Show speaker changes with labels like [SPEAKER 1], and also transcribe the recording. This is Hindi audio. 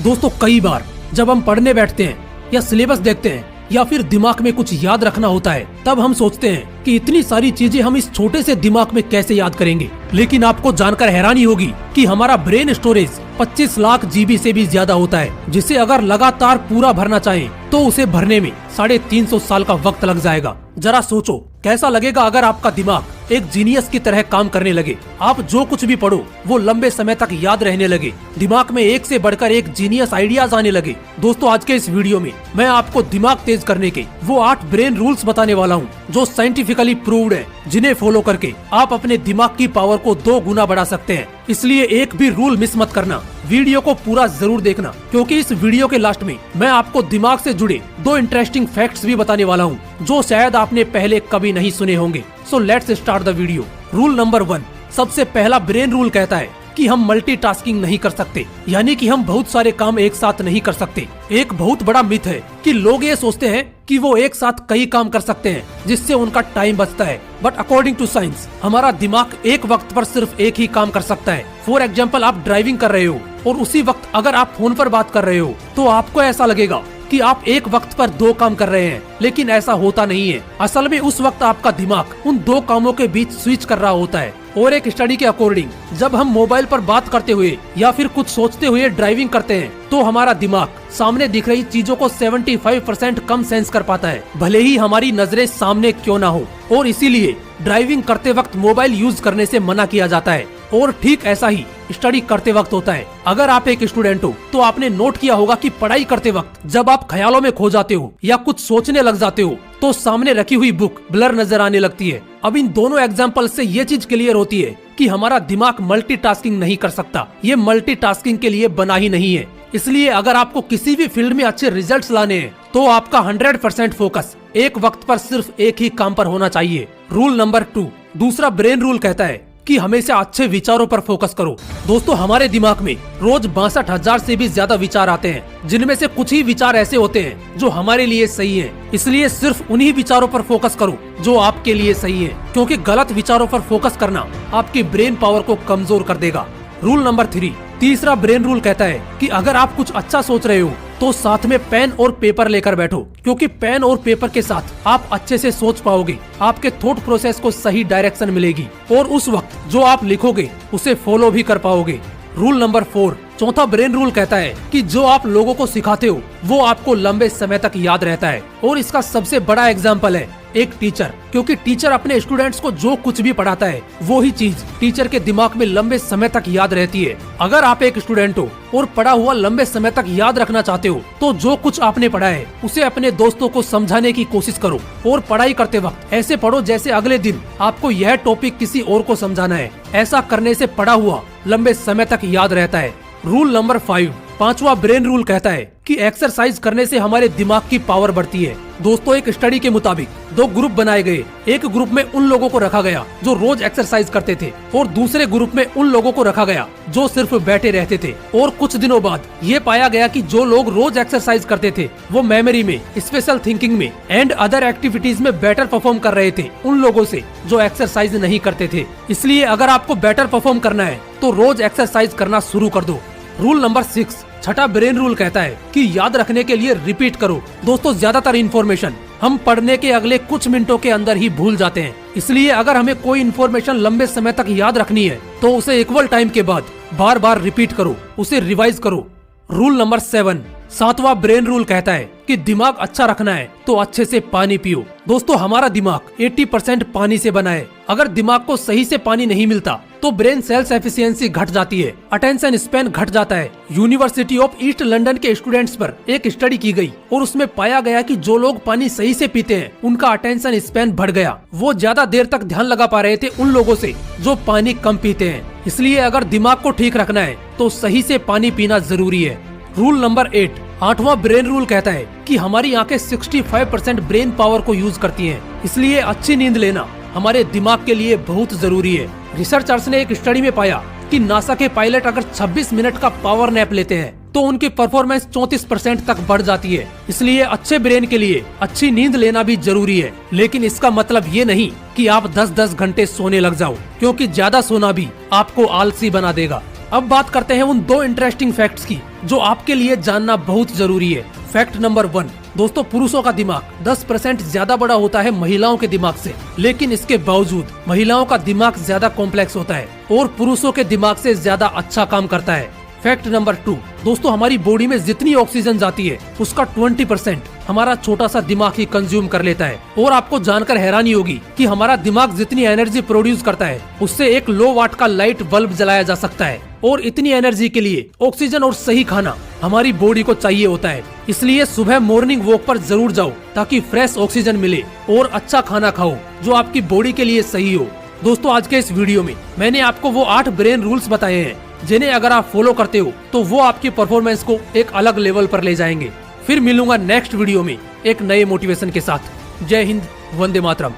[SPEAKER 1] दोस्तों कई बार जब हम पढ़ने बैठते हैं या सिलेबस देखते हैं या फिर दिमाग में कुछ याद रखना होता है, तब हम सोचते हैं कि इतनी सारी चीजें हम इस छोटे से दिमाग में कैसे याद करेंगे। लेकिन आपको जानकर हैरानी होगी कि हमारा ब्रेन स्टोरेज 25 लाख जीबी से भी ज्यादा होता है, जिसे अगर लगातार पूरा भरना चाहे तो उसे भरने में 350 साल का वक्त लग जाएगा। जरा सोचो कैसा लगेगा अगर आपका दिमाग एक जीनियस की तरह काम करने लगे। आप जो कुछ भी पढ़ो वो लंबे समय तक याद रहने लगे, दिमाग में एक से बढ़कर एक जीनियस आइडियाज आने लगे। दोस्तों आज के इस वीडियो में मैं आपको दिमाग तेज करने के वो 8 ब्रेन रूल्स बताने वाला हूँ जो साइंटिफिकली प्रूव्ड है, जिन्हें फॉलो करके आप अपने दिमाग की पावर को 2 गुना बढ़ा सकते हैं। इसलिए एक भी रूल मिस मत करना, वीडियो को पूरा जरूर देखना, क्योंकि इस वीडियो के लास्ट में मैं आपको दिमाग से जुड़े 2 इंटरेस्टिंग फैक्ट्स भी बताने वाला हूँ जो शायद आपने पहले कभी नहीं सुने होंगे। So let's start the video. Rule number 1, सबसे पहला ब्रेन रूल कहता है कि हम मल्टीटास्किंग नहीं कर सकते, यानी कि हम बहुत सारे काम एक साथ नहीं कर सकते। एक बहुत बड़ा मिथ है कि लोग ये सोचते हैं कि वो एक साथ कई काम कर सकते हैं जिससे उनका टाइम बचता है, बट अकॉर्डिंग टू साइंस हमारा दिमाग एक वक्त पर सिर्फ एक ही काम कर सकता है। फॉर एग्जाम्पल, आप ड्राइविंग कर रहे हो और उसी वक्त अगर आप फोन पर बात कर रहे हो तो आपको ऐसा लगेगा कि आप एक वक्त पर 2 काम कर रहे हैं, लेकिन ऐसा होता नहीं है। असल में उस वक्त आपका दिमाग उन 2 कामों के बीच स्विच कर रहा होता है। और एक स्टडी के अकॉर्डिंग जब हम मोबाइल पर बात करते हुए या फिर कुछ सोचते हुए ड्राइविंग करते हैं तो हमारा दिमाग सामने दिख रही चीजों को 75% कम सेंस कर पाता है, भले ही हमारी नजरें सामने क्यों ना हो। और इसीलिए ड्राइविंग करते वक्त मोबाइल यूज करने से मना किया जाता है। और ठीक ऐसा ही स्टडी करते वक्त होता है। अगर आप एक स्टूडेंट हो तो आपने नोट किया होगा कि पढ़ाई करते वक्त जब आप ख्यालों में खो जाते हो या कुछ सोचने लग जाते हो तो सामने रखी हुई बुक ब्लर नजर आने लगती है। अब इन दोनों एग्जाम्पल से ये चीज क्लियर होती है कि हमारा दिमाग मल्टीटास्किंग नहीं कर सकता, ये मल्टीटास्किंग के लिए बना ही नहीं है। इसलिए अगर आपको किसी भी फील्ड में अच्छे रिजल्ट्स लाने हैं तो आपका 100% फोकस एक वक्त पर सिर्फ एक ही काम पर होना चाहिए। रूल नंबर 2, दूसरा ब्रेन रूल कहता है कि हमेशा अच्छे विचारों पर फोकस करो। दोस्तों हमारे दिमाग में रोज 62,000 से भी ज्यादा विचार आते हैं, जिनमें से कुछ ही विचार ऐसे होते हैं जो हमारे लिए सही हैं। इसलिए सिर्फ उन्हीं विचारों पर फोकस करो जो आपके लिए सही है, क्योंकि गलत विचारों पर फोकस करना आपकी ब्रेन पावर को कमजोर कर देगा। रूल नंबर 3, तीसरा ब्रेन रूल कहता है कि अगर आप कुछ अच्छा सोच रहे हो तो साथ में पेन और पेपर लेकर बैठो, क्योंकि पेन और पेपर के साथ आप अच्छे से सोच पाओगे, आपके थॉट प्रोसेस को सही डायरेक्शन मिलेगी और उस वक्त जो आप लिखोगे उसे फॉलो भी कर पाओगे। रूल नंबर 4, चौथा ब्रेन रूल कहता है कि जो आप लोगों को सिखाते हो वो आपको लंबे समय तक याद रहता है। और इसका सबसे बड़ा एग्जाम्पल है एक टीचर, क्योंकि टीचर अपने स्टूडेंट्स को जो कुछ भी पढ़ाता है वो ही चीज टीचर के दिमाग में लंबे समय तक याद रहती है। अगर आप एक स्टूडेंट हो और पढ़ा हुआ लंबे समय तक याद रखना चाहते हो तो जो कुछ आपने पढ़ा है उसे अपने दोस्तों को समझाने की कोशिश करो और पढ़ाई करते वक्त ऐसे पढ़ो जैसे अगले दिन आपको यह टॉपिक किसी और को समझाना है। ऐसा करने से पढ़ा हुआ लंबे समय तक याद रहता है। रूल नंबर 5, पांचवा ब्रेन रूल कहता है कि एक्सरसाइज करने से हमारे दिमाग की पावर बढ़ती है। दोस्तों एक स्टडी के मुताबिक 2 ग्रुप बनाए गए। एक ग्रुप में उन लोगों को रखा गया जो रोज एक्सरसाइज करते थे और दूसरे ग्रुप में उन लोगों को रखा गया जो सिर्फ बैठे रहते थे। और कुछ दिनों बाद ये पाया गया कि जो लोग रोज एक्सरसाइज करते थे वो मेमोरी में, स्पेशल थिंकिंग में एंड अदर एक्टिविटीज में बेटर परफॉर्म कर रहे थे उन लोगों से जो एक्सरसाइज नहीं करते थे। इसलिए अगर आपको बेटर परफॉर्म करना है तो रोज एक्सरसाइज करना शुरू कर दो। रूल नंबर 6, छठा ब्रेन रूल कहता है कि याद रखने के लिए रिपीट करो। दोस्तों ज्यादातर इन्फॉर्मेशन हम पढ़ने के अगले कुछ मिनटों के अंदर ही भूल जाते हैं, इसलिए अगर हमें कोई इन्फॉर्मेशन लंबे समय तक याद रखनी है तो उसे इक्वल टाइम के बाद बार बार रिपीट करो, उसे रिवाइज करो। रूल नंबर 7, सातवां ब्रेन रूल कहता है कि दिमाग अच्छा रखना है तो अच्छे से पानी पियो। दोस्तों हमारा दिमाग 80% पानी से बना है। अगर दिमाग को सही से पानी नहीं मिलता तो ब्रेन सेल्स एफिशिएंसी घट जाती है, अटेंशन स्पैन घट जाता है। यूनिवर्सिटी ऑफ ईस्ट लंदन के स्टूडेंट्स पर एक स्टडी की गई और उसमें पाया गया कि जो लोग पानी सही से पीते हैं उनका अटेंशन स्पैन बढ़ गया। वो ज्यादा देर तक ध्यान लगा पा रहे थे उन लोगों से जो पानी कम पीते हैं। इसलिए अगर दिमाग को ठीक रखना है तो सही से पानी पीना जरूरी है। रूल नंबर 8, आठवां ब्रेन रूल कहता है कि हमारी आंखें 65% ब्रेन पावर को यूज करती हैं, इसलिए अच्छी नींद लेना हमारे दिमाग के लिए बहुत जरूरी है। रिसर्चर्स ने एक स्टडी में पाया कि नासा के पायलट अगर 26 मिनट का पावर नैप लेते हैं तो उनकी परफॉर्मेंस 34% तक बढ़ जाती है। इसलिए अच्छे ब्रेन के लिए अच्छी नींद लेना भी जरूरी है, लेकिन इसका मतलब ये नहीं कि आप 10-10 घंटे सोने लग जाओ, क्योंकि ज्यादा सोना भी आपको आलसी बना देगा। अब बात करते हैं उन 2 इंटरेस्टिंग फैक्ट्स की जो आपके लिए जानना बहुत जरूरी है। फैक्ट नंबर 1, दोस्तों पुरुषों का दिमाग 10% ज्यादा बड़ा होता है महिलाओं के दिमाग से, लेकिन इसके बावजूद महिलाओं का दिमाग ज्यादा कॉम्प्लेक्स होता है और पुरुषों के दिमाग से ज्यादा अच्छा काम करता है। फैक्ट नंबर 2, दोस्तों हमारी बॉडी में जितनी ऑक्सीजन जाती है उसका 20% हमारा छोटा सा दिमाग ही कंज्यूम कर लेता है। और आपको जानकर हैरानी होगी कि हमारा दिमाग जितनी एनर्जी प्रोड्यूस करता है उससे एक लो वाट का लाइट बल्ब जलाया जा सकता है। और इतनी एनर्जी के लिए ऑक्सीजन और सही खाना हमारी बॉडी को चाहिए होता है। इसलिए सुबह मॉर्निंग वॉक पर जरूर जाओ ताकि फ्रेश ऑक्सीजन मिले और अच्छा खाना खाओ जो आपकी बॉडी के लिए सही हो। दोस्तों आज के इस वीडियो में मैंने आपको वो 8 ब्रेन रूल्स बताए हैं जिन्हें अगर आप फॉलो करते हो तो वो आपकी परफॉर्मेंस को एक अलग लेवल पर ले जाएंगे। फिर मिलूंगा नेक्स्ट वीडियो में एक नए मोटिवेशन के साथ। जय हिंद, वंदे मातरम।